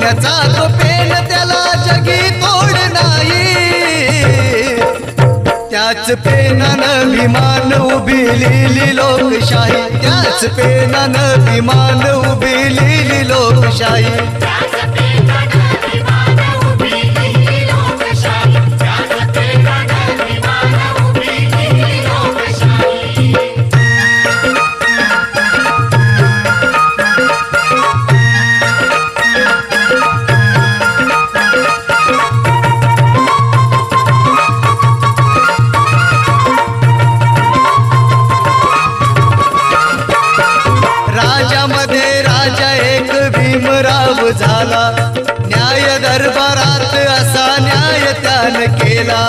सोन्याचा तो पेन त्याला जगी तोड नाही, त्याच पेनानं विमान उभी लिहिली लोकशाही, त्याच पेनानं विमान उभी लिहिली लोकशाही. राजामध्ये राजा एक भीमराव झाला, न्याय दरबारात असा न्याय त्यानं केला.